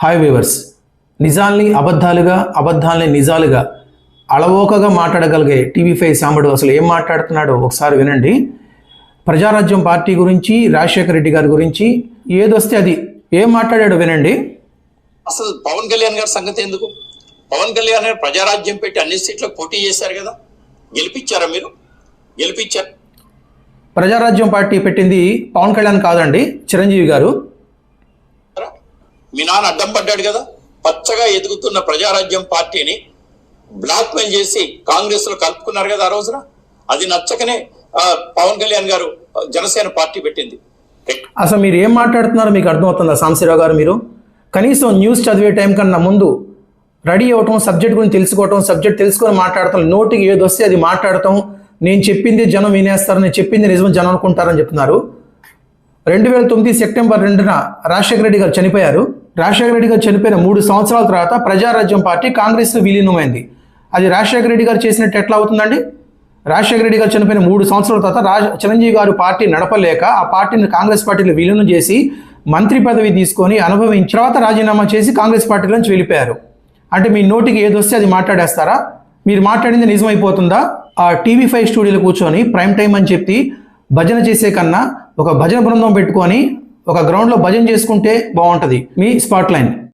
Hi viewers, నిజాల్ని అబద్ధాలుగా, అబద్ధాలని నిజాలుగా అలవోకగా మాట్లాడగలిగే TV5 Sambadu అసలు ఏం మాట్లాడుతున్నాడో ఒకసారి వినండి. ప్రజారాజ్యం పార్టీ గురించి, రాజశేఖర రెడ్డి గారి గురించి ఏదొస్తే అది ఏం మాట్లాడాడో వినండి. అసలు పవన్ కళ్యాణ్ గారి సంగతి ఎందుకు? పవన్ కళ్యాణ్ గారు ప్రజారాజ్యం పెట్టి అన్ని సీట్లకు పోటీ చేశారు కదా, గెలిపించారా? మీరు గెలిపించారు. ప్రజారాజ్యం పార్టీ పెట్టింది పవన్ కళ్యాణ్ కాదండి, చిరంజీవి గారు. మీ నాన్న అడ్డం పడ్డాడు కదా. పచ్చగా ఎదుగుతున్న ప్రజారాజ్యం పార్టీని బ్లాక్ మెయిల్ చేసి కాంగ్రెస్ లో కలుపుకున్నారు కదా ఆ రోజున. అది నచ్చకనే పవన్ కళ్యాణ్ గారు జనసేన పార్టీ పెట్టింది. అసలు మీరు ఏం మాట్లాడుతున్నారో మీకు అర్థమవుతుందా సాంబశివరావు గారు? మీరు కనీసం న్యూస్ చదివే టైం కన్నా ముందు రెడీ అవ్వటం, సబ్జెక్ట్ గురించి తెలుసుకోవటం, సబ్జెక్ట్ తెలుసుకొని మాట్లాడతాం. నోటికి ఏది వస్తే అది మాట్లాడతాం. నేను చెప్పింది జనం వినేస్తారు, నేను చెప్పింది నిజం జనం అనుకుంటారని చెప్తున్నారు. 2009 సెప్టెంబర్ 2న రాజశేఖర రెడ్డి గారు చనిపోయారు. రాజశేఖర రెడ్డి గారు చనిపోయిన 3 సంవత్సరాల తర్వాత ప్రజారాజ్యం పార్టీ కాంగ్రెస్లో విలీనమైంది. అది రాజశేఖర రెడ్డి గారు చేసినట్టు ఎట్లా అవుతుందండి? రాజశేఖర రెడ్డి గారు చనిపోయిన 3 సంవత్సరాల తర్వాత చిరంజీవి గారు పార్టీ నడపలేక ఆ పార్టీని కాంగ్రెస్ పార్టీలో విలీనం చేసి మంత్రి పదవి తీసుకొని అనుభవించిన తర్వాత రాజీనామా చేసి కాంగ్రెస్ పార్టీలోంచి వెళ్ళిపోయారు. అంటే మీ నోటికి ఏది వస్తే అది మాట్లాడేస్తారా? మీరు మాట్లాడింది నిజమైపోతుందా? ఆ టీవీ5 స్టూడియోలో కూర్చొని ప్రైమ్ టైం అని చెప్పి భజన చేసే కన్నా ఒక భజన బృందం పెట్టుకొని ఒక గ్రౌండ్లో భజన చేసుకుంటే బాగుంటుంది మీ స్పాట్ లైన్.